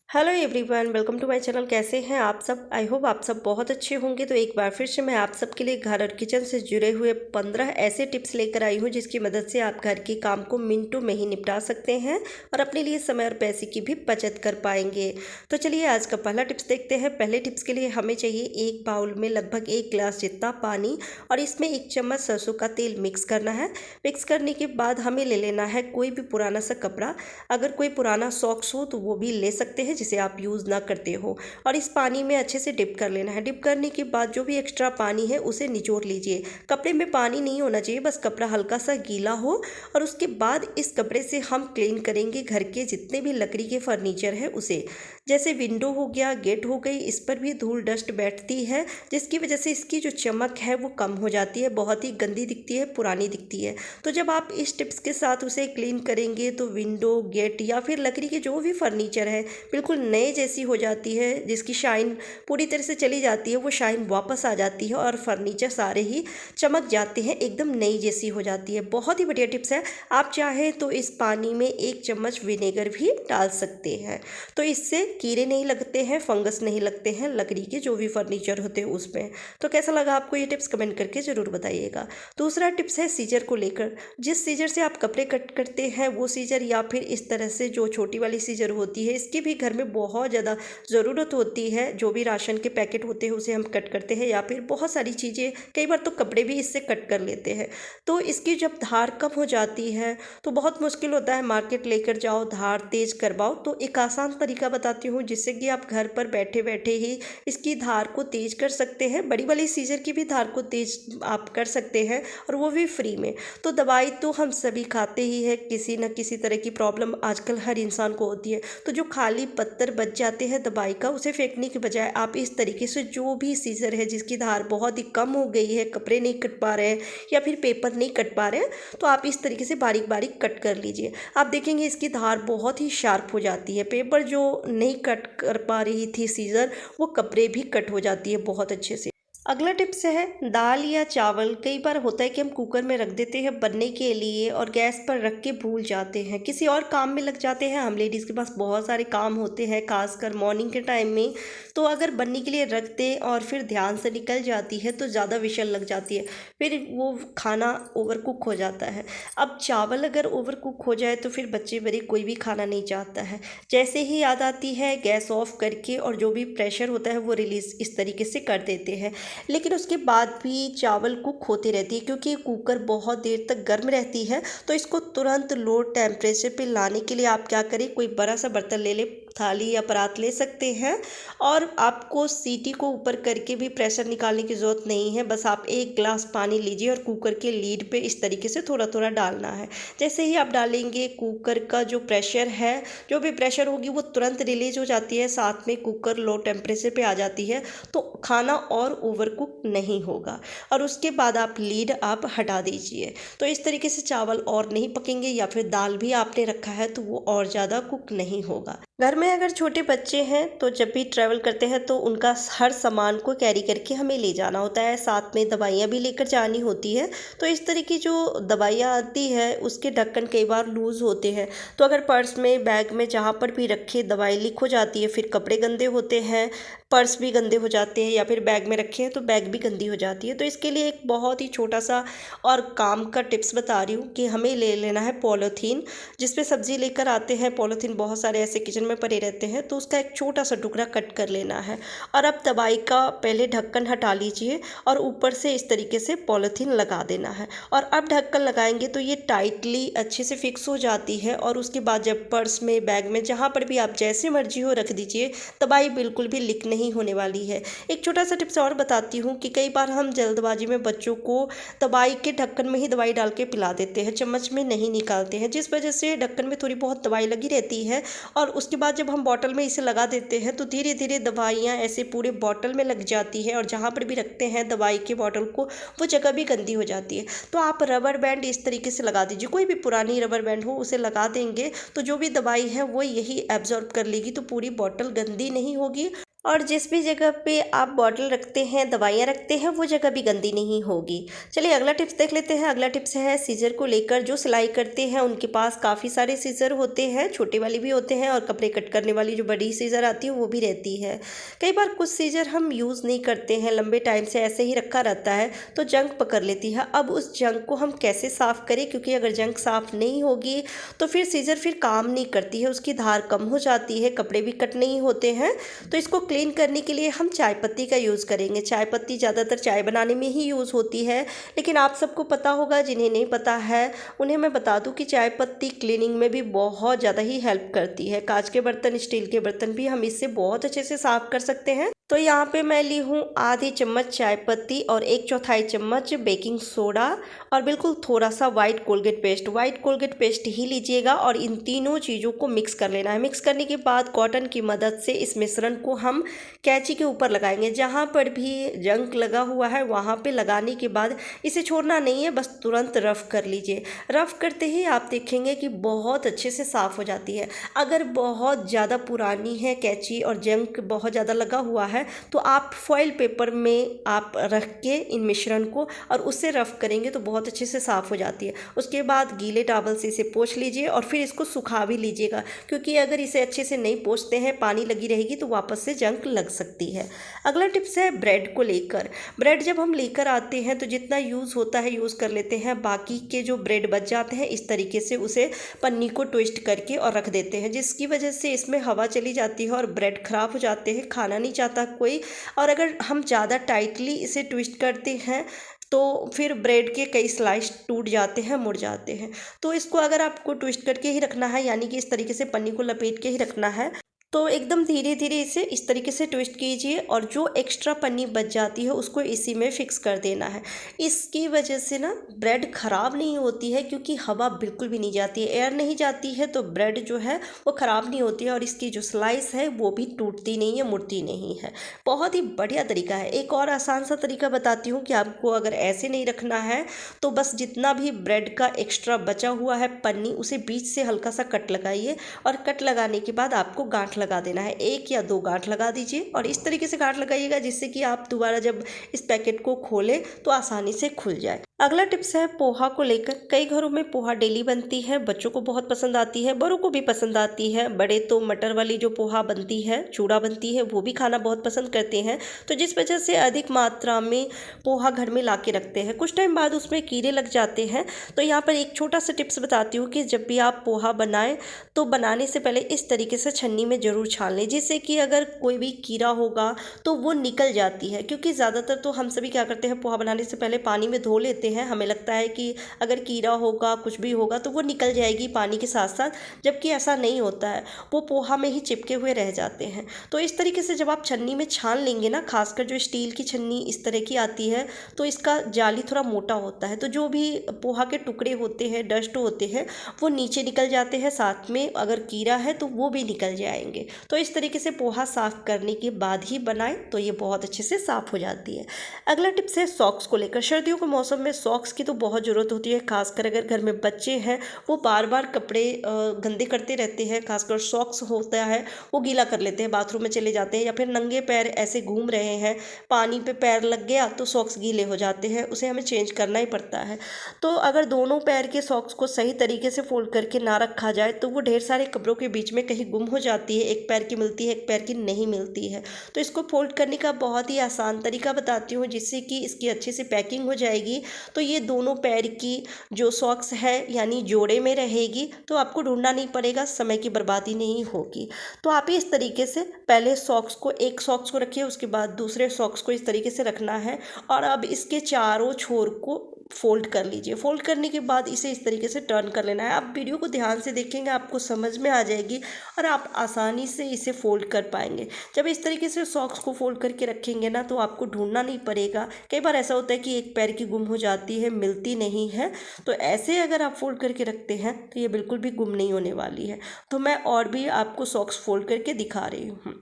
Hello everyone, welcome to my channel. कैसे हैं आप सब? आई होप आप सब बहुत अच्छे होंगे। तो एक बार फिर से मैं आप सबके लिए घर और किचन से जुड़े हुए 15 ऐसे टिप्स लेकर आई हूं जिसकी मदद से आप घर के काम को मिनटों में ही निपटा सकते हैं और अपने लिए समय और पैसे की भी बचत कर पाएंगे। तो चलिए आज का पहला टिप्स देखते हैं। पहले टिप्स के लिए हमें चाहिए एक बाउल में लगभग 1 गिलास जितना पानी और इसमें 1 चम्मच सरसों का तेल मिक्स करना है। मिक्स करने के बाद हमें ले लेना है कोई भी पुराना सा कपड़ा। अगर कोई पुराना सॉक्स हो तो वो भी ले सकते हैं जिसे आप यूज़ ना करते हो। और इस पानी में अच्छे से डिप कर लेना है। डिप करने के बाद जो भी एक्स्ट्रा पानी है उसे निचोड़ लीजिए। कपड़े में पानी नहीं होना चाहिए, बस कपड़ा हल्का सा गीला हो। और उसके बाद इस कपड़े से हम क्लीन करेंगे घर के जितने भी लकड़ी के फर्नीचर है उसे। जैसे विंडो हो गया, गेट हो गई, इस पर भी धूल डस्ट बैठती है जिसकी वजह से इसकी जो चमक है वो कम हो जाती है, बहुत ही गंदी दिखती है, पुरानी दिखती है। तो जब आप इस टिप्स के साथ उसे क्लीन करेंगे तो विंडो, गेट या फिर लकड़ी के जो भी फर्नीचर है बिल्कुल नए जैसी हो जाती है। जिसकी शाइन पूरी तरह से चली जाती है वो शाइन वापस आ जाती है और फर्नीचर सारे ही चमक जाते हैं, एकदम नई जैसी हो जाती है। बहुत ही बढ़िया टिप्स है। आप चाहें तो इस पानी में 1 चम्मच विनेगर भी डाल सकते हैं। तो इससे कीड़े नहीं लगते हैं, फंगस नहीं लगते हैं लकड़ी के जो भी फर्नीचर होते हैं उसमें। तो कैसा लगा आपको ये टिप्स कमेंट करके ज़रूर बताइएगा। दूसरा टिप्स है सीजर को लेकर। जिस सीजर से आप कपड़े कट करते हैं वो सीजर या फिर इस तरह से जो छोटी वाली सीजर होती है इसकी भी घर में बहुत ज़्यादा ज़रूरत होती है। जो भी राशन के पैकेट होते हैं उसे हम कट करते हैं या फिर बहुत सारी चीज़ें, कई बार तो कपड़े भी इससे कट कर लेते हैं। तो इसकी जब धार कम हो जाती है तो बहुत मुश्किल होता है, मार्केट लेकर जाओ, धार तेज करवाओ। तो एक आसान तरीका बताती हूँ जिससे कि आप घर पर बैठे बैठे ही इसकी धार को तेज कर सकते हैं। बड़ी वाली सीजर की भी धार को तेज आप कर सकते हैं और वो भी फ्री में। तो दवाई तो हम सभी खाते ही है, किसी न किसी तरह की प्रॉब्लम आजकल हर इंसान को होती है। तो जो खाली पत्तर बच जाते हैं दवाई का उसे फेंकने के बजाय आप इस तरीके से जो भी सीजर है जिसकी धार बहुत ही कम हो गई है, कपड़े नहीं कट पा रहे हैं या फिर पेपर नहीं कट पा रहे हैं, तो आप इस तरीके से बारीक बारीक कट कर लीजिए। आप देखेंगे इसकी धार बहुत ही शार्प हो जाती है। पेपर जो नहीं कट कर पा रही थी सीजर, वो कपड़े भी कट हो जाती है बहुत अच्छे से। अगला टिप्स है दाल या चावल। कई बार होता है कि हम कुकर में रख देते हैं बनने के लिए और गैस पर रख के भूल जाते हैं, किसी और काम में लग जाते हैं। हम लेडीज़ के पास बहुत सारे काम होते हैं, खासकर मॉर्निंग के टाइम में। तो अगर बनने के लिए रख दें और फिर ध्यान से निकल जाती है तो ज़्यादा विशल लग जाती है, फिर वो खाना ओवर कुक हो जाता है। अब चावल अगर ओवर कुक हो जाए तो फिर बच्चे बड़े कोई भी खाना नहीं चाहता है। जैसे ही याद आती है गैस ऑफ करके और जो भी प्रेशर होता है वो रिलीज़ इस तरीके से कर देते हैं। लेकिन उसके बाद भी चावल कुक होती रहती है क्योंकि कुकर बहुत देर तक गर्म रहती है। तो इसको तुरंत लो टेम्परेचर पे लाने के लिए आप क्या करें, कोई बड़ा सा बर्तन ले ले, थाली या परात ले सकते हैं। और आपको सीटी को ऊपर करके भी प्रेशर निकालने की ज़रूरत नहीं है। बस आप 1 गिलास पानी लीजिए और कुकर के लीड पे इस तरीके से थोड़ा थोड़ा डालना है। जैसे ही आप डालेंगे कुकर का जो प्रेशर है, जो भी प्रेशर होगी वो तुरंत रिलीज हो जाती है, साथ में कुकर लो टेम्परेचर पे आ जाती है। तो खाना और ओवर कुक नहीं होगा। और उसके बाद आप लीड आप हटा दीजिए। तो इस तरीके से चावल और नहीं पकेंगे या फिर दाल भी आपने रखा है तो वो और ज़्यादा कुक नहीं होगा। घर में अगर छोटे बच्चे हैं तो जब भी ट्रैवल करते हैं तो उनका हर सामान को कैरी करके हमें ले जाना होता है, साथ में दवाइयाँ भी लेकर जानी होती है। तो इस तरह की जो दवाइयाँ आती है उसके ढक्कन कई बार लूज़ होते हैं। तो अगर पर्स में, बैग में, जहाँ पर भी रखे दवाई लीक हो जाती है, फिर कपड़े गंदे होते हैं, पर्स भी गंदे हो जाते हैं, या फिर बैग में रखे हैं तो बैग भी गंदी हो जाती है। तो इसके लिए एक बहुत ही छोटा सा और काम का टिप्स बता रही हूँ कि हमें ले लेना है पॉलीथीन, जिसपे सब्जी लेकर आते हैं। पॉलीथीन बहुत सारे ऐसे किचन में पड़े रहते हैं, तो उसका एक छोटा सा टुकड़ा कट कर लेना है। और अब दवाई का पहले ढक्कन हटा लीजिए और ऊपर से इस तरीके से पॉलीथीन लगा देना है। और अब ढक्कन लगाएंगे तो ये टाइटली अच्छे से फिक्स हो जाती है। और उसके बाद जब पर्स में, बैग में, जहाँ पर भी आप जैसे मर्जी हो रख दीजिए, दवाई बिल्कुल भी लीक नहीं होने वाली है। एक छोटा सा टिप्स और बताती हूँ कि कई बार हम जल्दबाजी में बच्चों को दवाई के ढक्कन में ही दवाई डाल के पिला देते हैं, चम्मच में नहीं निकालते हैं, जिस वजह से ढक्कन में थोड़ी बहुत दवाई लगी रहती है। और उसके बाद जब हम बॉटल में इसे लगा देते हैं तो धीरे धीरे दवाइयाँ ऐसे पूरे बॉटल में लग जाती है और जहाँ पर भी रखते हैं दवाई के बॉटल को वो जगह भी गंदी हो जाती है। तो आप रबर बैंड इस तरीके से लगा दीजिए, कोई भी पुरानी रबर बैंड हो उसे लगा देंगे तो जो भी दवाई है वो यही एब्जॉर्ब कर लेगी, तो पूरी बॉटल गंदी नहीं होगी और जिस भी जगह पे आप बॉटल रखते हैं, दवाइयाँ रखते हैं, वो जगह भी गंदी नहीं होगी। चलिए अगला टिप्स देख लेते हैं। अगला टिप्स है सीज़र को लेकर। जो सिलाई करते हैं उनके पास काफ़ी सारे सीज़र होते हैं, छोटे वाले भी होते हैं और कपड़े कट करने वाली जो बड़ी सीज़र आती है वो भी रहती है। कई बार कुछ सीज़र हम यूज़ नहीं करते हैं, लंबे टाइम से ऐसे ही रखा रहता है तो जंग पकड़ लेती है। अब उस जंग को हम कैसे साफ़ करें, क्योंकि अगर जंग साफ़ नहीं होगी तो फिर सीज़र फिर काम नहीं करती है, उसकी धार कम हो जाती है, कपड़े भी कट नहीं होते हैं। तो इसको क्लीन करने के लिए हम चाय पत्ती का यूज़ करेंगे। चाय पत्ती ज़्यादातर चाय बनाने में ही यूज़ होती है, लेकिन आप सबको पता होगा, जिन्हें नहीं पता है उन्हें मैं बता दूं कि चाय पत्ती क्लीनिंग में भी बहुत ज़्यादा ही हेल्प करती है। कांच के बर्तन, स्टील के बर्तन भी हम इससे बहुत अच्छे से साफ़ कर सकते हैं। तो यहाँ पे मैं ली हूँ आधी चम्मच चाय पत्ती और 1/4 चम्मच बेकिंग सोडा और बिल्कुल थोड़ा सा white Colgate paste. White Colgate paste ही लीजिएगा और इन तीनों चीज़ों को मिक्स कर लेना है। मिक्स करने के बाद कॉटन की मदद से इस मिश्रण को हम कैंची के ऊपर लगाएंगे। जहाँ पर भी जंग लगा हुआ है वहाँ पे लगाने के बाद इसे छोड़ना नहीं है, बस तुरंत रफ़ कर लीजिए। रफ़ करते ही आप देखेंगे कि बहुत अच्छे से साफ़ हो जाती है। अगर बहुत ज़्यादा पुरानी है कैंची और जंग बहुत ज़्यादा लगा हुआ है तो आप फॉइल पेपर में आप रख के इन मिश्रण को और उससे रफ़ करेंगे तो बहुत अच्छे से साफ़ हो जाती है। उसके बाद गीले टॉवल से इसे पोंछ लीजिए और फिर इसको सुखा भी लीजिएगा, क्योंकि अगर इसे अच्छे से नहीं पोंछते हैं, पानी लगी रहेगी तो वापस से जंग लग सकती है। अगला टिप्स है ब्रेड को लेकर। ब्रेड जब हम लेकर आते हैं तो जितना यूज़ होता है यूज़ कर लेते हैं, बाकी के जो ब्रेड बच जाते हैं इस तरीके से उसे पन्नी को ट्विस्ट करके और रख देते हैं, जिसकी वजह से इसमें हवा चली जाती है और ब्रेड ख़राब हो जाते हैं, खाना नहीं चाहता कोई। और अगर हम ज़्यादा टाइटली इसे ट्विस्ट करते हैं तो फिर ब्रेड के कई स्लाइस टूट जाते हैं, मुड़ जाते हैं। तो इसको अगर आपको ट्विस्ट करके ही रखना है, यानी कि इस तरीके से पन्नी को लपेट के ही रखना है, तो एकदम धीरे धीरे इसे इस तरीके से ट्विस्ट कीजिए और जो एक्स्ट्रा पन्नी बच जाती है उसको इसी में फिक्स कर देना है। इसकी वजह से ना ब्रेड ख़राब नहीं होती है, क्योंकि हवा बिल्कुल भी नहीं जाती है, एयर नहीं जाती है, तो ब्रेड जो है वो ख़राब नहीं होती है और इसकी जो स्लाइस है वो भी टूटती नहीं है, मुड़ती नहीं है। बहुत ही बढ़िया तरीका है। एक और आसान सा तरीका बताती हूँ कि आपको अगर ऐसे नहीं रखना है तो बस जितना भी ब्रेड का एक्स्ट्रा बचा हुआ है पन्नी, उसे बीच से हल्का सा कट लगाइए और कट लगाने के बाद आपको गांठ लगा देना है। 1 या 2 गांठ लगा दीजिए और इस तरीके से गांठ लगाइएगा जिससे कि आप दोबारा जब इस पैकेट को खोलें तो आसानी से खुल जाए। अगला टिप्स है पोहा को लेकर। कई घरों में पोहा डेली बनती है, बच्चों को बहुत पसंद आती है, बड़ों को भी पसंद आती है। बड़े तो मटर वाली जो पोहा बनती है, चूड़ा बनती है, वो भी खाना बहुत पसंद करते हैं, तो जिस वजह से अधिक मात्रा में पोहा घर में ला के रखते हैं। कुछ टाइम बाद उसमें कीड़े लग जाते हैं। तो यहाँ पर एक छोटा सा टिप्स बताती हूँ कि जब भी आप पोहा बनाएं तो बनाने से पहले इस तरीके से छन्नी में ज़रूर छान लें, जिससे कि अगर कोई भी कीड़ा होगा तो वो निकल जाती है। क्योंकि ज़्यादातर तो हम सभी क्या करते हैं, पोहा बनाने से पहले पानी में धो लेते हैं, हमें लगता है कि अगर कीड़ा होगा, कुछ भी होगा तो वो निकल जाएगी पानी के साथ साथ, जबकि ऐसा नहीं होता है, वो पोहा में ही चिपके हुए रह जाते हैं। तो इस तरीके से जब आप छन्नी में छान लेंगे ना, खासकर जो स्टील की छन्नी इस तरह की आती है तो इसका जाली थोड़ा मोटा होता है, तो जो भी पोहा के टुकड़े होते हैं, डस्ट होते हैं, वो नीचे निकल जाते हैं, साथ में अगर कीड़ा है तो वो भी निकल जाएंगे। तो इस तरीके से पोहा साफ़ करने के बाद ही बनाएं तो ये बहुत अच्छे से साफ़ हो जाती है। अगला टिप्स है सॉक्स को लेकर। सर्दियों के मौसम में सॉक्स की तो बहुत ज़रूरत होती है, खासकर अगर घर में बच्चे हैं, वो बार बार कपड़े गंदे करते रहते हैं, खासकर सॉक्स होता है वो गीला कर लेते हैं, बाथरूम में चले जाते हैं या फिर नंगे पैर ऐसे घूम रहे हैं, पानी पे पैर लग गया तो सॉक्स गीले हो जाते हैं, उसे हमें चेंज करना ही पड़ता है। तो अगर दोनों पैर के सॉक्स को सही तरीके से फोल्ड करके ना रखा जाए तो वो ढेर सारे कपड़ों के बीच में कहीं गुम हो जाती है, एक पैर की मिलती है, एक पैर की नहीं मिलती है। तो इसको फोल्ड करने का बहुत ही आसान तरीका बताती हूँ, जिससे कि इसकी अच्छे से पैकिंग हो जाएगी। तो ये दोनों पैर की जो सॉक्स है यानी जोड़े में रहेगी, तो आपको ढूंढना नहीं पड़ेगा, समय की बर्बादी नहीं होगी। तो आप इस तरीके से पहले सॉक्स को, एक सॉक्स को रखिए, उसके बाद दूसरे सॉक्स को इस तरीके से रखना है और अब इसके चारों छोर को फोल्ड कर लीजिए। फोल्ड करने के बाद इसे इस तरीके से टर्न कर लेना है। आप वीडियो को ध्यान से देखेंगे, आपको समझ में आ जाएगी और आप आसानी से इसे फोल्ड कर पाएंगे। जब इस तरीके से सॉक्स को फोल्ड करके रखेंगे ना तो आपको ढूंढना नहीं पड़ेगा। कई बार ऐसा होता है कि एक पैर की गुम हो जाती है, मिलती नहीं है, तो ऐसे अगर आप फोल्ड करके रखते हैं तो ये बिल्कुल भी गुम नहीं होने वाली है। तो मैं और भी आपको सॉक्स फोल्ड करके दिखा रही हूँ।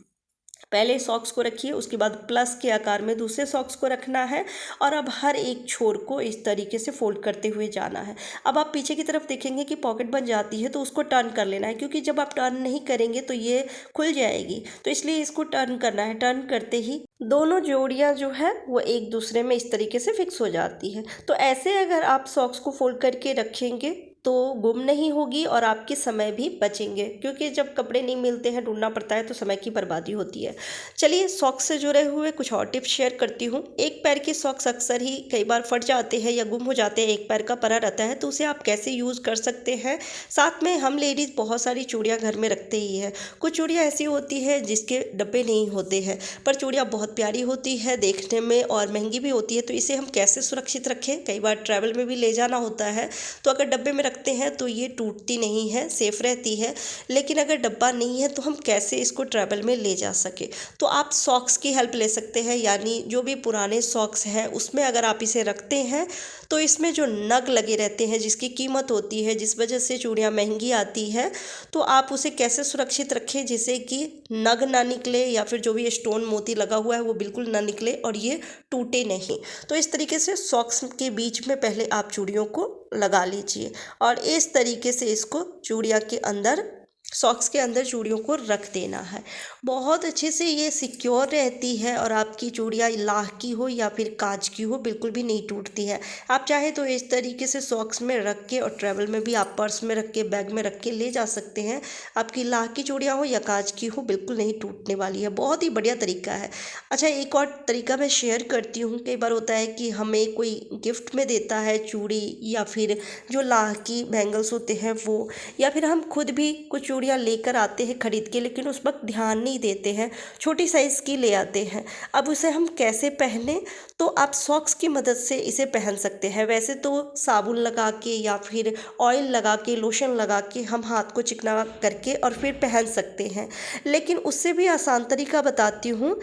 पहले सॉक्स को रखिए, उसके बाद प्लस के आकार में दूसरे सॉक्स को रखना है और अब हर एक छोर को इस तरीके से फोल्ड करते हुए जाना है। अब आप पीछे की तरफ देखेंगे कि पॉकेट बन जाती है, तो उसको टर्न कर लेना है, क्योंकि जब आप टर्न नहीं करेंगे तो ये खुल जाएगी, तो इसलिए इसको टर्न करना है। टर्न करते ही दोनों जोड़ियां जो है वो एक दूसरे में इस तरीके से फिक्स हो जाती है। तो ऐसे अगर आप सॉक्स को फोल्ड करके रखेंगे तो गुम नहीं होगी और आपके समय भी बचेंगे, क्योंकि जब कपड़े नहीं मिलते हैं, ढूंढना पड़ता है, तो समय की बर्बादी होती है। चलिए सॉक्स से जुड़े हुए कुछ और टिप्स शेयर करती हूँ। एक पैर के सॉक्स अक्सर ही कई बार फट जाते हैं या गुम हो जाते हैं, एक पैर का परा रहता है, तो उसे आप कैसे यूज़ कर सकते हैं। साथ में हम लेडीज़ बहुत सारी चूड़ियाँ घर में रखते ही है। कुछ चूड़ियाँ ऐसी होती है जिसके डब्बे नहीं होते हैं, पर चूड़ियाँ बहुत प्यारी होती है देखने में और महंगी भी होती है, तो इसे हम कैसे सुरक्षित रखें। कई बार ट्रैवल में भी ले जाना होता है, तो अगर डब्बे में रखते हैं तो ये टूटती नहीं है, सेफ रहती है। लेकिन अगर डब्बा नहीं है तो हम कैसे इसको ट्रैवल में ले जा सके, तो आप सॉक्स की हेल्प ले सकते हैं। यानी जो भी पुराने सॉक्स हैं उसमें अगर आप इसे रखते हैं तो इसमें जो नग लगे रहते हैं जिसकी कीमत होती है, जिस वजह से चूड़ियाँ महंगी आती है, तो आप उसे कैसे सुरक्षित रखें जिससे कि नग ना निकले या फिर जो भी स्टोन मोती लगा हुआ है वो बिल्कुल ना निकले और ये टूटे नहीं। तो इस तरीके से सॉक्स के बीच में पहले आप चूड़ियों को लगा लीजिए और इस तरीके से इसको चूड़ियाँ के अंदर, सॉक्स के अंदर चूड़ियों को रख देना है। बहुत अच्छे से ये सिक्योर रहती है और आपकी चूड़ियाँ लाह की हो या फिर कांच की हो बिल्कुल भी नहीं टूटती है। आप चाहे तो इस तरीके से सॉक्स में रख के और ट्रैवल में भी आप पर्स में रख के, बैग में रख के ले जा सकते हैं। आपकी लाह की चूड़ियाँ हो या कांच की हो बिल्कुल नहीं टूटने वाली है। बहुत ही बढ़िया तरीका है। अच्छा, एक और तरीका मैं शेयर करती हूँ। कई बार होता है कि हमें कोई गिफ्ट में देता है चूड़ी या फिर जो लाह की बैंगल्स होते हैं वो, या फिर हम खुद भी कुछ चूड़ियाँ लेकर आते हैं खरीद के, लेकिन उस वक्त ध्यान नहीं देते हैं, छोटी साइज़ की ले आते हैं। अब उसे हम कैसे पहने, तो आप सॉक्स की मदद से इसे पहन सकते हैं। वैसे तो साबुन लगा के या फिर ऑयल लगा के, लोशन लगा के हम हाथ को चिकना करके और फिर पहन सकते हैं, लेकिन उससे भी आसान तरीका बताती हूँ।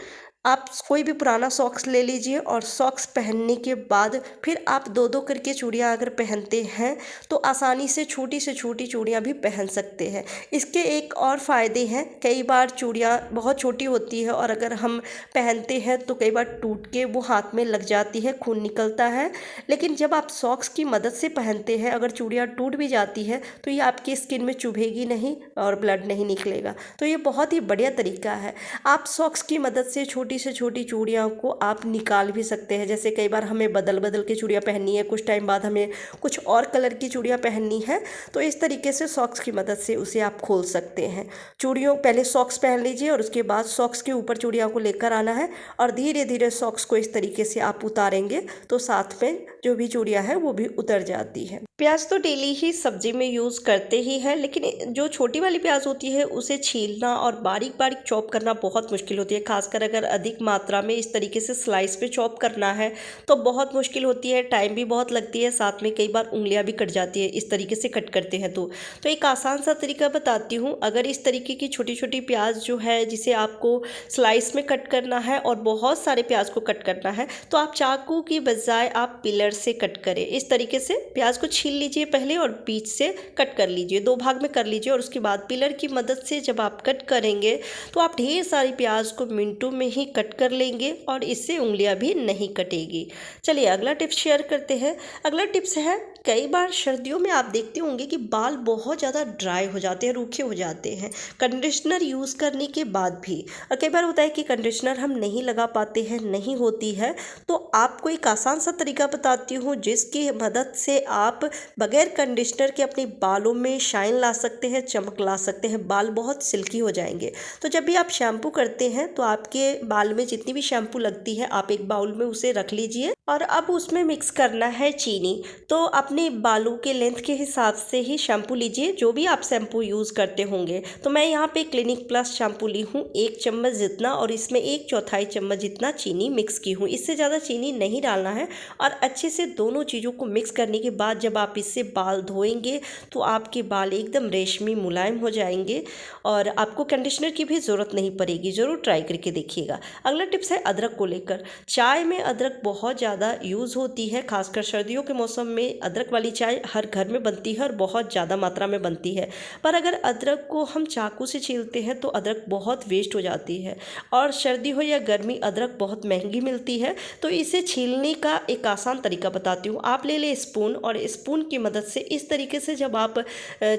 आप कोई भी पुराना सॉक्स ले लीजिए और सॉक्स पहनने के बाद फिर आप दो दो करके चूड़ियाँ अगर पहनते हैं तो आसानी से छोटी चूड़ियाँ भी पहन सकते हैं। इसके एक और फ़ायदे हैं। कई बार चूड़ियाँ बहुत छोटी होती है और अगर हम पहनते हैं तो कई बार टूट के वो हाथ में लग जाती है, खून निकलता है। लेकिन जब आप सॉक्स की मदद से पहनते हैं, अगर चूड़ियाँ टूट भी जाती है तो ये आपकी स्किन में चुभेगी नहीं और ब्लड नहीं निकलेगा। तो ये बहुत ही बढ़िया तरीका है। आप सॉक्स की मदद से छोटी चूड़ियाँ को आप निकाल भी सकते हैं। जैसे कई बार हमें बदल बदल के चूड़ियाँ पहननी है, कुछ टाइम बाद हमें कुछ और कलर की चूड़ियाँ पहननी है, तो इस तरीके से सॉक्स की मदद से उसे आप खोल सकते हैं। चूड़ियों पहले सॉक्स पहन लीजिए और उसके बाद सॉक्स के ऊपर चूड़ियाँ को लेकर आना है और धीरे धीरे सॉक्स को इस तरीके से आप उतारेंगे तो साथ में जो भी चूड़ियाँ हैं वो भी उतर जाती है। प्याज तो डेली ही सब्जी में यूज़ करते ही हैं, लेकिन जो छोटी वाली प्याज होती है उसे छीलना और बारीक बारीक चॉप करना बहुत मुश्किल होती है। खासकर अगर अधिक मात्रा में इस तरीके से स्लाइस पे चॉप करना है तो बहुत मुश्किल होती है, टाइम भी बहुत लगती है, साथ में कई बार उंगलियां भी कट जाती है इस तरीके से कट करते हैं। तो एक आसान सा तरीका बताती हूँ। अगर इस तरीके की छोटी छोटी प्याज जो है जिसे आपको स्लाइस में कट करना है और बहुत सारे प्याज को कट करना है, तो आप चाकू की बजाय आप पिलर से कट करें। इस तरीके से प्याज को छील लीजिए पहले और बीच से कट कर लीजिए, दो भाग में कर लीजिए और उसके बाद पिलर की मदद से जब आप कट करेंगे तो आप ढेर सारी प्याज को मिनटों में ही कट कर लेंगे और इससे उंगलियां भी नहीं कटेगी। चलिए अगला टिप्स शेयर करते हैं। अगला टिप्स है, कई बार सर्दियों में आप देखते होंगे कि बाल बहुत ज़्यादा ड्राई हो जाते हैं, रूखे हो जाते हैं कंडीशनर यूज़ करने के बाद भी। और कई बार होता है कि कंडीशनर हम नहीं लगा पाते हैं, नहीं होती है, तो आपको एक आसान सा तरीका बताती हूँ जिसकी मदद से आप बगैर कंडीशनर के अपने बालों में शाइन ला सकते हैं, चमक ला सकते हैं, बाल बहुत सिल्की हो जाएंगे। तो जब भी आप शैम्पू करते हैं तो आपके बाल में जितनी भी शैम्पू लगती है आप एक बाउल में उसे रख लीजिए और अब उसमें मिक्स करना है चीनी। तो अपने बालों के लेंथ के हिसाब से ही शैम्पू लीजिए, जो भी आप शैम्पू यूज़ करते होंगे। तो मैं यहाँ पे क्लिनिक प्लस शैम्पू ली हूँ 1 चम्मच जितना और इसमें 1/4 चम्मच जितना चीनी मिक्स की हूँ। इससे ज़्यादा चीनी नहीं डालना है और अच्छे से दोनों चीज़ों को मिक्स करने के बाद जब आप इससे बाल धोएंगे तो आपके बाल एकदम रेशमी मुलायम हो जाएंगे और आपको कंडीशनर की भी ज़रूरत नहीं पड़ेगी। ज़रूर ट्राई करके देखिएगा। अगला टिप्स है अदरक को लेकर। चाय में अदरक बहुत ज़्यादा यूज़ होती है, खासकर सर्दियों के मौसम में अदरक अदरक वाली चाय हर घर में बनती है और बहुत ज़्यादा मात्रा में बनती है। पर अगर अदरक को हम चाकू से छीलते हैं तो अदरक बहुत वेस्ट हो जाती है, और सर्दी हो या गर्मी अदरक बहुत महंगी मिलती है। तो इसे छीलने का एक आसान तरीका बताती हूँ। आप ले लें स्पून, और स्पून की मदद से इस तरीके से जब आप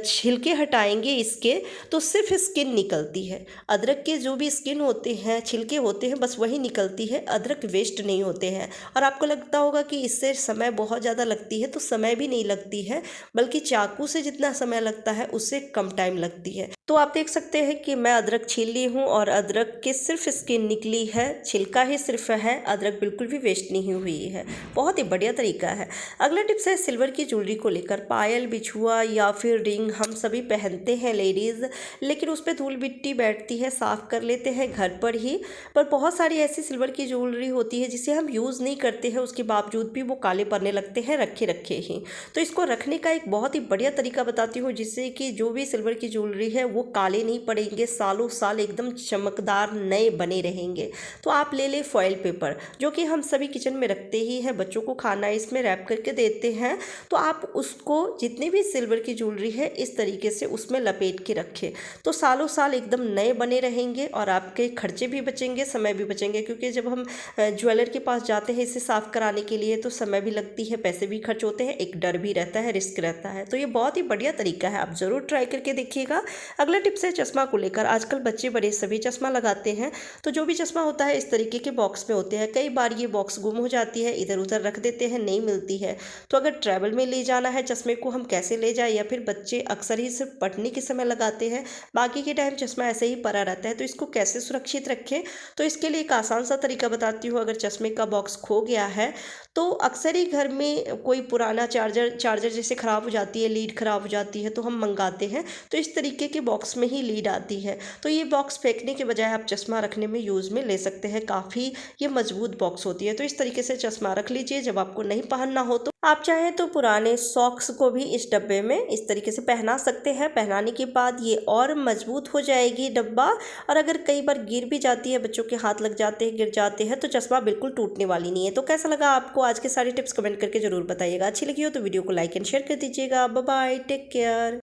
छिलके हटाएंगे इसके, तो सिर्फ स्किन निकलती है। अदरक के जो भी स्किन होते हैं, छिलके होते हैं, बस वही निकलती है, अदरक वेस्ट नहीं होते हैं। और आपको लगता होगा कि इससे समय बहुत ज़्यादा लगती है, तो समय भी नहीं लगती है, बल्कि चाकू से जितना समय लगता है उससे कम टाइम लगती है। तो आप देख सकते हैं कि मैं अदरक छील ली हूँ और अदरक के सिर्फ स्किन निकली है, छिलका ही सिर्फ है, अदरक बिल्कुल भी वेस्ट नहीं हुई है। बहुत ही बढ़िया तरीका है। अगला टिप्स है सिल्वर की ज्वेलरी को लेकर। पायल, बिछुआ या फिर रिंग हम सभी पहनते हैं लेडीज़, लेकिन उस पर धूल मिट्टी बैठती है, साफ़ कर लेते हैं घर पर ही। पर बहुत सारी ऐसी सिल्वर की ज्वेलरी होती है जिसे हम यूज़ नहीं करते हैं, उसके बावजूद भी वो काले पड़ने लगते हैं रखे रखे ही। तो इसको रखने का एक बहुत ही बढ़िया तरीका बताती हूँ, जिससे कि जो भी सिल्वर की ज्वेलरी है वो काले नहीं पड़ेंगे, सालों साल एकदम चमकदार नए बने रहेंगे। तो आप ले लें फॉयल पेपर, जो कि हम सभी किचन में रखते ही हैं, बच्चों को खाना इसमें रैप करके देते हैं। तो आप उसको जितनी भी सिल्वर की ज्वेलरी है इस तरीके से उसमें लपेट के रखें, तो सालों साल एकदम नए बने रहेंगे और आपके खर्चे भी बचेंगे, समय भी बचेंगे। क्योंकि जब हम ज्वेलर के पास जाते हैं इसे साफ़ कराने के लिए तो समय भी लगती है, पैसे भी खर्च होते हैं, एक डर भी रहता है, रिस्क रहता है। तो ये बहुत ही बढ़िया तरीका है, आप ज़रूर ट्राई करके देखिएगा। अगला टिप्स है चश्मा को लेकर। आजकल बच्चे बड़े सभी चश्मा लगाते हैं, तो जो भी चश्मा होता है इस तरीके के बॉक्स में होते हैं। कई बार ये बॉक्स गुम हो जाती है, इधर उधर रख देते हैं, नहीं मिलती है। तो अगर ट्रैवल में ले जाना है चश्मे को, हम कैसे ले जाए, या फिर बच्चे अक्सर ही सिर्फ पढ़ने के समय लगाते हैं, बाकी के टाइम चश्मा ऐसे ही पड़ा रहता है, तो इसको कैसे सुरक्षित रखें, तो इसके लिए एक आसान सा तरीका बताती हूँ। अगर चश्मे का बॉक्स खो गया है तो अक्सर ही घर में कोई पुराना चार्जर जैसे ख़राब हो जाती है, लीड ख़राब हो जाती है, तो हम मंगाते हैं, तो इस तरीके के बॉक्स में ही लीड आती है। तो ये बॉक्स फेंकने के बजाय आप चश्मा रखने में यूज़ में ले सकते हैं, काफ़ी ये मजबूत बॉक्स होती है। तो इस तरीके से चश्मा रख लीजिए। जब आपको नहीं पहनना हो तो आप चाहें तो पुराने सॉक्स को भी इस डब्बे में इस तरीके से पहना सकते हैं। पहनाने के बाद ये और मजबूत हो जाएगी डब्बा, और अगर कई बार गिर भी जाती है, बच्चों के हाथ लग जाते हैं, गिर जाते हैं, तो चश्मा बिल्कुल टूटने वाली नहीं है। तो कैसा लगा आपको आज के सारे टिप्स, कमेंट करके जरूर बताइएगा। अच्छी लगी हो तो वीडियो को लाइक एंड शेयर कर दीजिएगा। Bye bye, take care.